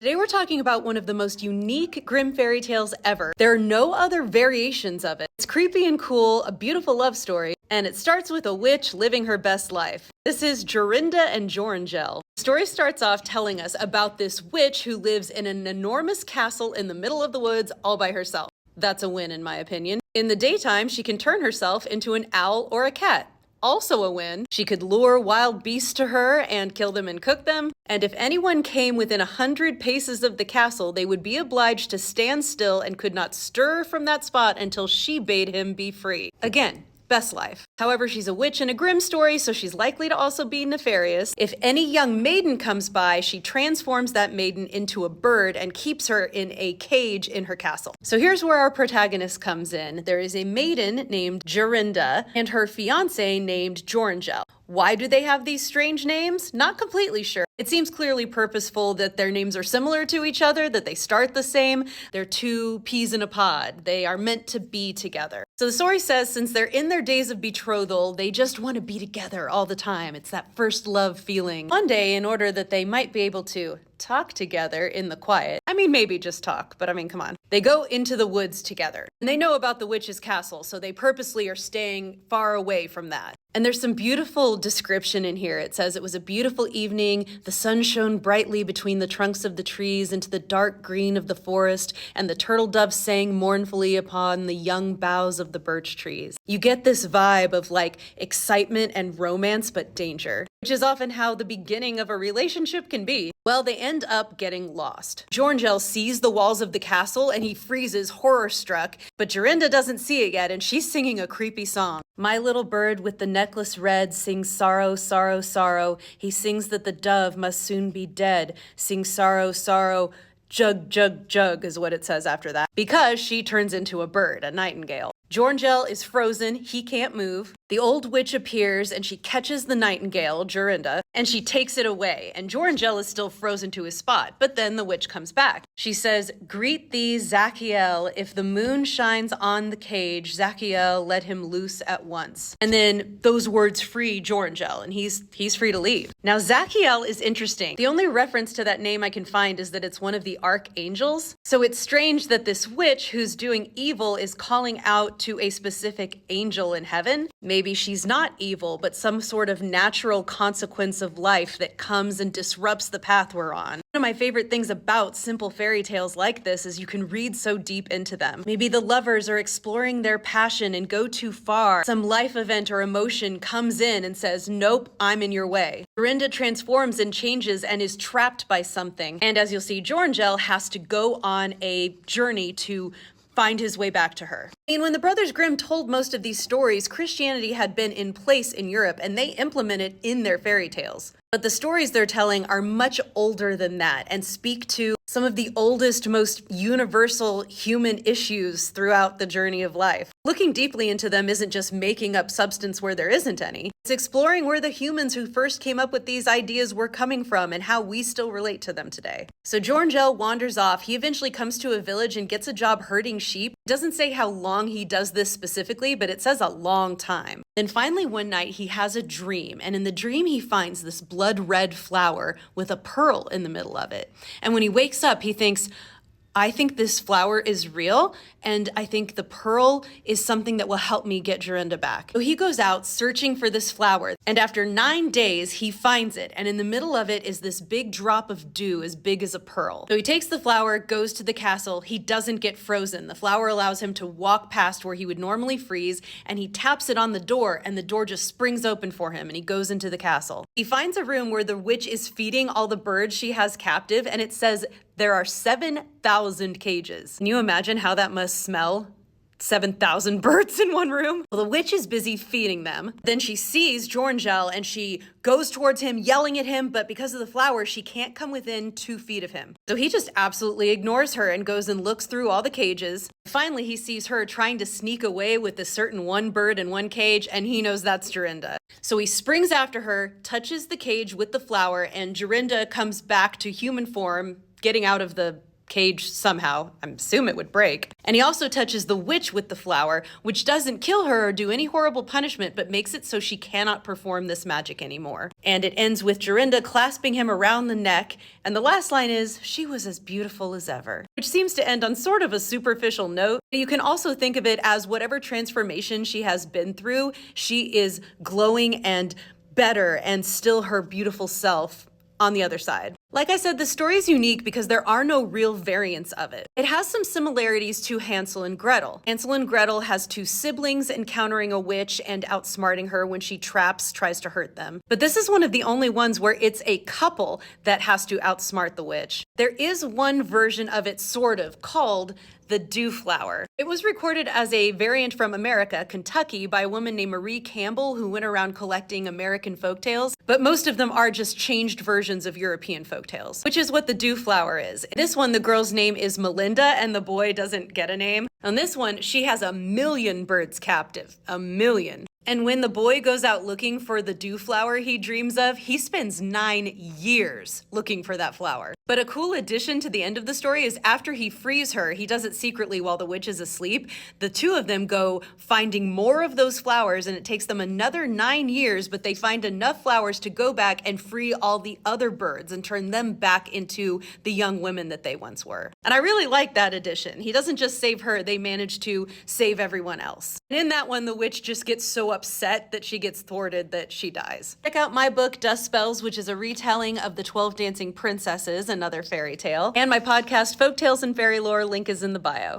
Today we're talking about one of the most unique Grimm fairy tales ever. There are no other variations of it. It's creepy and cool, a beautiful love story, and it starts with a witch living her best life. This is Jorinda and Joringel. The story starts off telling us about this witch who lives in an enormous castle in the middle of the woods all by herself. That's a win in my opinion. In the daytime, she can turn herself into an owl or a cat. Also a win. She could lure wild beasts to her and kill them and cook them. And if anyone came within 100 paces of the castle, they would be obliged to stand still and could not stir from that spot until she bade him be free. Again, best life. However, she's a witch in a Grimm story, so she's likely to also be nefarious. If any young maiden comes by, she transforms that maiden into a bird and keeps her in a cage in her castle. So here's where our protagonist comes in. There is a maiden named Jorinda and her fiance named Joringel. Why do they have these strange names? Not completely sure. It seems clearly purposeful that their names are similar to each other, that they start the same. They're two peas in a pod. They are meant to be together. So the story says since they're in their days of betrothal, they just want to be together all the time. It's that first love feeling. One day, in order that they might be able to talk together in the quiet. I mean, maybe just talk, but I mean, come on. They go into the woods together. And they know about the witch's castle, so they purposely are staying far away from that. And there's some beautiful description in here. It says, it was a beautiful evening. The sun shone brightly between the trunks of the trees into the dark green of the forest, and the turtle doves sang mournfully upon the young boughs of the birch trees. You get this vibe of like excitement and romance, but danger, which is often how the beginning of a relationship can be. Well, they end up getting lost. Joringel sees the walls of the castle and he freezes horror-struck, but Jorinda doesn't see it yet and she's singing a creepy song. My little bird with the necklace red sings sorrow, sorrow, sorrow. He sings that the dove must soon be dead. Sings sorrow, sorrow, jug, jug, jug is what it says after that. Because she turns into a bird, a nightingale. Joringel is frozen, he can't move. The old witch appears and she catches the nightingale, Jorinda, and she takes it away. And Joringel is still frozen to his spot, but then the witch comes back. She says, greet thee, Zachiel, if the moon shines on the cage, Zachiel, let him loose at once. And then those words free Joringel, and he's free to leave. Now, Zachiel is interesting. The only reference to that name I can find is that it's one of the archangels. So it's strange that this witch who's doing evil is calling out to a specific angel in heaven. Maybe she's not evil, but some sort of natural consequence of life that comes and disrupts the path we're on. One of my favorite things about simple fairy tales like this is you can read so deep into them. Maybe the lovers are exploring their passion and go too far. Some life event or emotion comes in and says, nope, I'm in your way. Jorinda transforms and changes and is trapped by something. And as you'll see, Joringel has to go on a journey to find his way back to her. I mean, when the Brothers Grimm told most of these stories, Christianity had been in place in Europe and they implemented it in their fairy tales. But the stories they're telling are much older than that and speak to some of the oldest, most universal human issues throughout the journey of life. Looking deeply into them isn't just making up substance where there isn't any. It's exploring where the humans who first came up with these ideas were coming from and how we still relate to them today. So Joringel wanders off. He eventually comes to a village and gets a job herding sheep. It doesn't say how long he does this specifically, but it says a long time. Then finally one night he has a dream, and in the dream he finds this blood red flower with a pearl in the middle of it. And when he wakes up, he thinks, I think this flower is real, and I think the pearl is something that will help me get Jorinda back. So he goes out searching for this flower, and after 9 days, he finds it, and in the middle of it is this big drop of dew as big as a pearl. So he takes the flower, goes to the castle. He doesn't get frozen. The flower allows him to walk past where he would normally freeze, and he taps it on the door, and the door just springs open for him, and he goes into the castle. He finds a room where the witch is feeding all the birds she has captive, and it says there are 7,000 cages. Can you imagine how that must smell? 7,000 birds in one room? Well, the witch is busy feeding them. Then she sees Joringel and she goes towards him, yelling at him, but because of the flower, she can't come within 2 feet of him. So he just absolutely ignores her and goes and looks through all the cages. Finally, he sees her trying to sneak away with a certain one bird in one cage, and he knows that's Jorinda. So he springs after her, touches the cage with the flower, and Jorinda comes back to human form, getting out of the cage somehow. I assume it would break. And he also touches the witch with the flower, which doesn't kill her or do any horrible punishment, but makes it so she cannot perform this magic anymore. And it ends with Jorinda clasping him around the neck, and the last line is, "She was as beautiful as ever," which seems to end on sort of a superficial note. You can also think of it as whatever transformation she has been through, she is glowing and better and still her beautiful self on the other side. Like I said, the story is unique because there are no real variants of it. It has some similarities to Hansel and Gretel. Hansel and Gretel has two siblings encountering a witch and outsmarting her when she tries to hurt them. But this is one of the only ones where it's a couple that has to outsmart the witch. There is one version of it, sort of, called the Dew Flower. It was recorded as a variant from America, Kentucky, by a woman named Marie Campbell, who went around collecting American folktales, but most of them are just changed versions of European folktales, which is what the Dew Flower is. In this one, the girl's name is Melinda, and the boy doesn't get a name. On this one, she has 1,000,000 birds captive. 1,000,000. And when the boy goes out looking for the dew flower he dreams of, he spends 9 years looking for that flower. But a cool addition to the end of the story is after he frees her, he does it secretly while the witch is asleep. The two of them go finding more of those flowers, and it takes them another 9 years, but they find enough flowers to go back and free all the other birds and turn them back into the young women that they once were. And I really like that addition. He doesn't just save her, they manage to save everyone else. And in that one, the witch just gets so upset that she gets thwarted that she dies. Check out my book, Dust Spells, which is a retelling of the 12 Dancing Princesses, another fairy tale, and my podcast, Folktales and Fairy Lore. Link is in the bio.